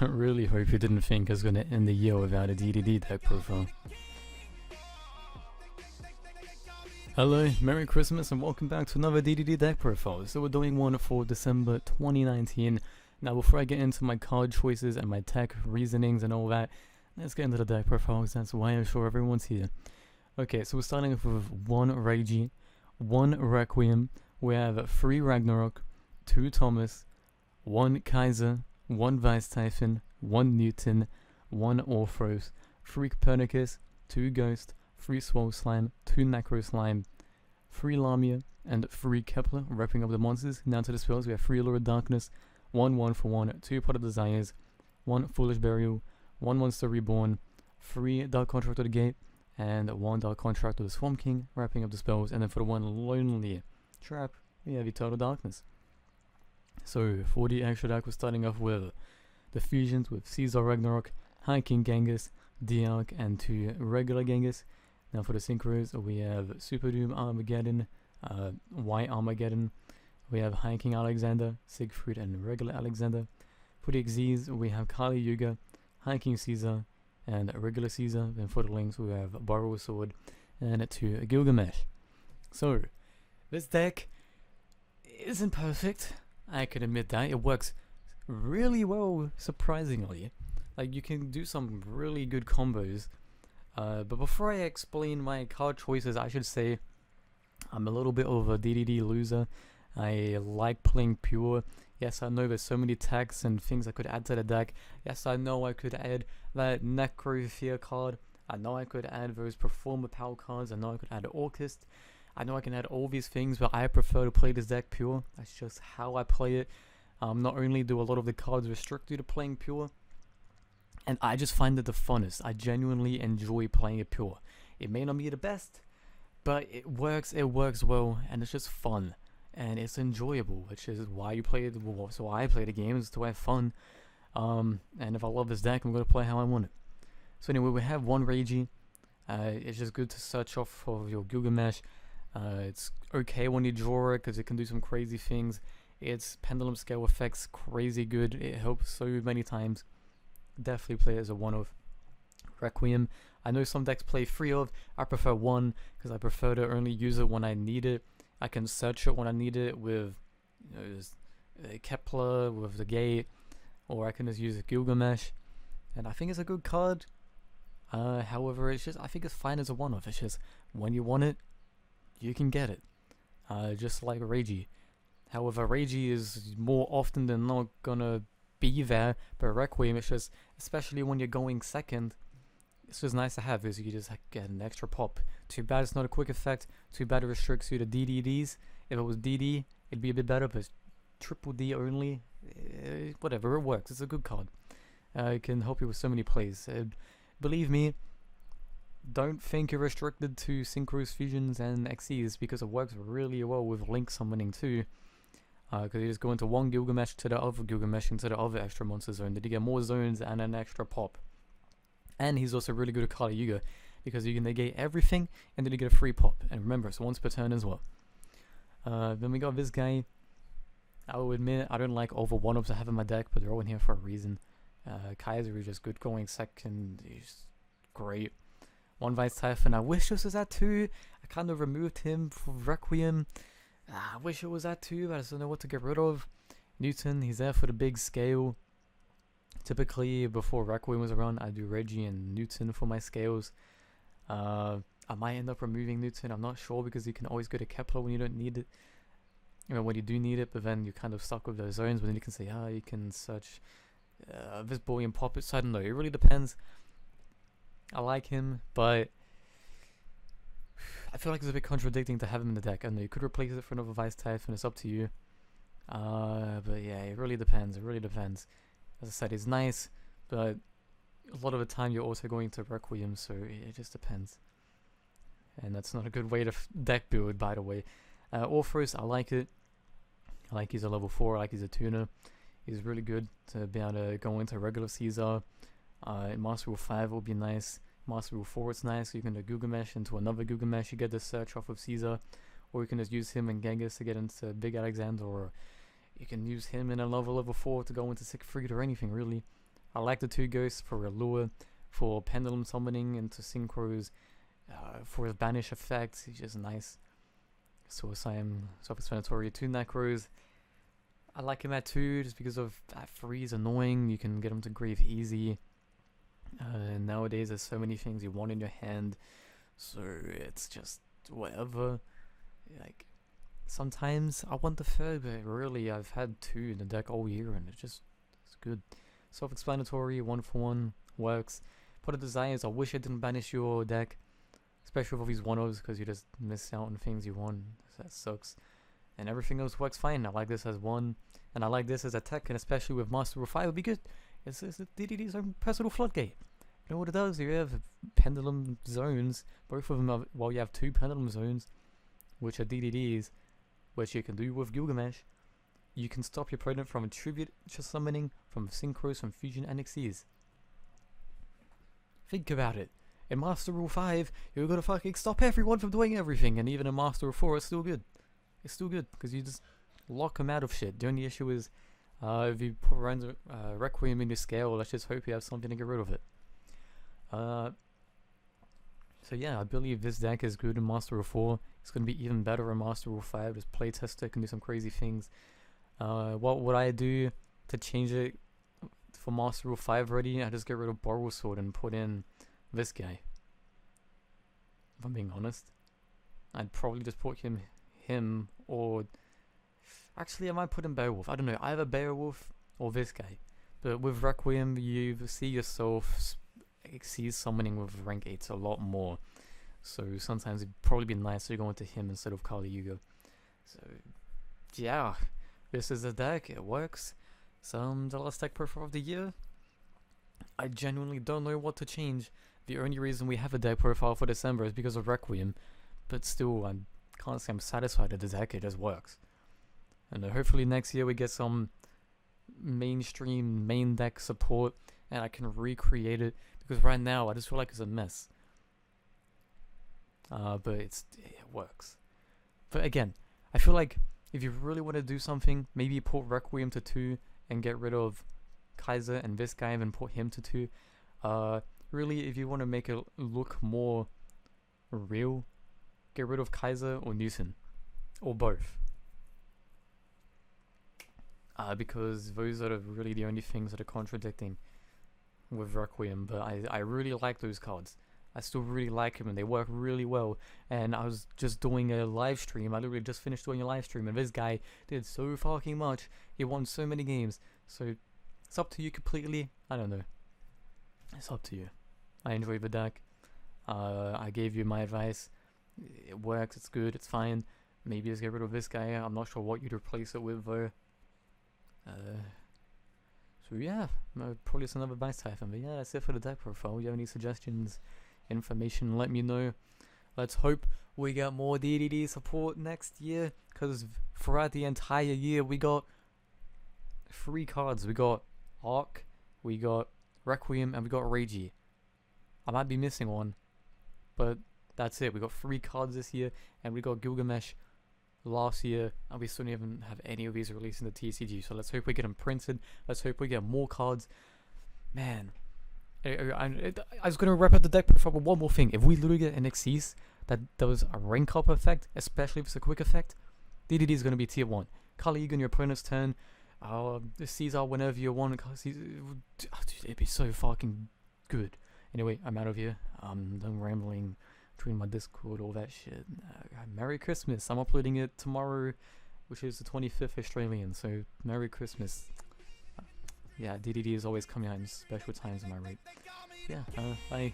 I really hope you didn't think I was gonna end the year without a DDD deck profile. Hello, Merry Christmas and welcome back to another DDD deck profile. So we're doing one for December 2019. Now before I get into my card choices and my tech reasonings and all that, let's get into the deck profile because that's why I'm sure everyone's here. Okay, so we're starting off with 1 Reiji, 1 Requiem, we have 3 Ragnarok, 2 Thomas, 1 Kaiser, 1 Vice Typhon, 1 Newton, 1 Orthros, 3 Copernicus, 2 Ghost, 3 Swole Slime, 2 Necro Slime, 3 Lamia, and 3 Kepler, wrapping up the monsters. Now to the spells, we have 3 Lure of Darkness, 1 1 for 1, 2 Pot of Desires, 1 Foolish Burial, 1 Monster Reborn, 3 Dark Contract of the Gate, and 1 Dark Contract of the Swamp King, wrapping up the spells. And then for the 1 Lonely Trap, we have Eternal Darkness. So for the extra deck, we're starting off with the fusions with Caesar Ragnarok, High King Genghis, Diarch, and 2 regular Genghis. Now for the synchros, we have Super Doom Armageddon, White Armageddon, we have High King Alexander, Siegfried, and regular Alexander. For the Xyz, we have Kali Yuga, High King Caesar, and regular Caesar. Then for the links, we have Borrow Sword, and 2 Gilgamesh. So, this deck isn't perfect, I can admit that. It works really well, surprisingly. Like, you can do some really good combos. But before I explain my card choices, I should say I'm a little bit of a DDD loser. I like playing pure. Yes, I know there's so many attacks and things I could add to the deck. Yes, I know I could add that Necro Fear card. I know I could add those Performer Power cards. I know I could add Orchist. I know I can add all these things, but I prefer to play this deck pure. That's just how I play it. Not only do a lot of the cards restrict you to playing pure, and I just find it the funnest. I genuinely enjoy playing it pure. It may not be the best, but it works well, and it's just fun. And it's enjoyable, which is why you play it. So I play the games to have fun. And if I love this deck, I'm going to play how I want it. So anyway, we have 1 Reiji. It's just good to search off of your Gilgamesh. It's okay when you draw it because it can do some crazy things. Its pendulum scale effects crazy good. It helps so many times. Definitely play it as a 1 of. Requiem, I know some decks play 3 of. I prefer 1 because I prefer to only use it when I need it. I can search it when I need it with Kepler, with the Gate, or I can just use Gilgamesh, and I think it's a good card. However, it's just, I think it's fine as a 1 of. It's just when you want it, you can get it. Just like Reiji. However, Reiji is more often than not gonna be there, but Requiem, it's just, especially when you're going second, it's just nice to have, because you just get an extra pop. Too bad it's not a quick effect. Too bad it restricts you to DDDs. If it was DD, it'd be a bit better, but it's triple D only. Whatever, it works. It's a good card. It can help you with so many plays. Believe me, don't think you're restricted to Synchros, Fusions, and XEs, because it works really well with Link summoning too. Because you just go into one Gilgamesh to the other Gilgamesh into the other extra monster zone. Then you get more zones and an extra pop. And he's also really good at Kali Yuga, because you can negate everything and then you get a free pop. And remember, it's once per turn as well. Then we got this guy. I will admit, I don't like all the 1-ups I have in my deck, but they're all in here for a reason. Kaiser is just good going second. He's great. 1 Vice Typhon. I wish this was at 2. I kind of removed him for Requiem. I wish it was at 2, but I just don't know what to get rid of. Newton, he's there for the big scale. Typically, before Requiem was around, I do Reggie and Newton for my scales. I might end up removing Newton, I'm not sure, because you can always go to Kepler when you don't need it. You know, when you do need it, but then you're kind of stuck with those zones. But then you can say, you can search this boy and pop it. So I don't know, it really depends. I like him, but I feel like it's a bit contradicting to have him in the deck. I don't know, you could replace it for another Vice Typhon, it's up to you. But yeah, it really depends, As I said, it's nice, but a lot of the time you're also going to Requiem, so it just depends. And that's not a good way to deck build, by the way. Orthros, I like it. I like he's a level 4, I like he's a tuner. He's really good to be able to go into regular Caesar. In Master Rule 5 will be nice. Master Rule 4 it's nice, so you can do Gilgamesh into another Gilgamesh, you get the search off of Caesar. Or you can just use him and Genghis to get into Big Alexander, or you can use him in a level 4 to go into Siegfried or anything really. I like the 2 ghosts for allure, for pendulum summoning into synchros, for his banish effect, he's just nice. Suicide, self-explanatory. 2 necros, I like him at 2 just because of that 3 is annoying. You can get him to grave easy. Nowadays there's so many things you want in your hand, so it's just whatever. Like, sometimes I want the 3rd, but really I've had 2 in the deck all year and it's good. Self-explanatory, 1 for 1, works. For the desires, I wish I didn't banish your deck, especially with all these 1-0s, because you just miss out on things you want. So that sucks. And everything else works fine. I like this as 1, and I like this as a tech, and especially with Master Rule 5 would be good. It's DDD's own personal floodgate. You know what it does? You have pendulum zones, both of them are, well, you have 2 pendulum zones, which are DDDs, which you can do with Gilgamesh. You can stop your opponent from tribute summoning, from synchros, from fusion NXCs. Think about it. In Master Rule 5, you're gonna fucking stop everyone from doing everything, and even in Master Rule 4, it's still good. It's still good, because you just lock them out of shit. The only issue is, if you put Requiem in your scale, let's just hope you have something to get rid of it. So yeah, I believe this deck is good in Master Rule 4. It's going to be even better in Master Rule 5. Just playtest it, can do some crazy things. What would I do to change it for Master Rule 5 already? I just get rid of Borrow Sword and put in this guy. If I'm being honest, I'd probably just put him, or actually I might put in Beowulf. I don't know, either Beowulf or this guy. But with Requiem, you see yourself exceed summoning with rank 8s a lot more. So sometimes it'd probably be nice to go into him instead of Kali Yuga. So yeah, this is the deck, it works. The last deck profile of the year. I genuinely don't know what to change. The only reason we have a deck profile for December is because of Requiem. But still, I can't say I'm satisfied with the deck, it just works. And hopefully next year we get some mainstream main deck support and I can recreate it, because right now I just feel like it's a mess. But it works. But again, I feel like if you really want to do something, maybe put Requiem to 2 and get rid of Kaiser and this guy and then put him to 2. Really, if you want to make it look more real, get rid of Kaiser or Newton, or both. Because those are really the only things that are contradicting with Requiem. But I really like those cards. I still really like them and they work really well. And I was just doing a live stream. I literally just finished doing a live stream and this guy did so fucking much. He won so many games. So it's up to you completely. I don't know. It's up to you. I enjoy the deck. I gave you my advice. It works. It's good. It's fine. Maybe just get rid of this guy. I'm not sure what you'd replace it with though. So yeah, probably just another Vice Typhon. But yeah, that's it for the deck profile. If you have any suggestions, information, let me know. Let's hope we get more DDD support next year, because throughout the entire year we got 3 cards. We got Arc, we got Requiem, and we got Reiji. I might be missing one, but that's it. We got 3 cards this year, and we got Gilgamesh last year, and we still didn't have any of these released in the TCG. So let's hope we get them printed. Let's hope we get more cards. Man, I was gonna wrap up the deck profile with one more thing. If we literally get an Xyz that does a rank up effect, especially if it's a quick effect, DDD is gonna be tier 1. Kali Yuga on your opponent's turn. Caesar whenever you want. It'd be so fucking good. Anyway, I'm out of here. Done rambling. Between my Discord, all that shit. Merry Christmas. I'm uploading it tomorrow, which is the 25th Australian, so Merry Christmas. Yeah, DDD is always coming out in special times, am I right? Yeah, bye.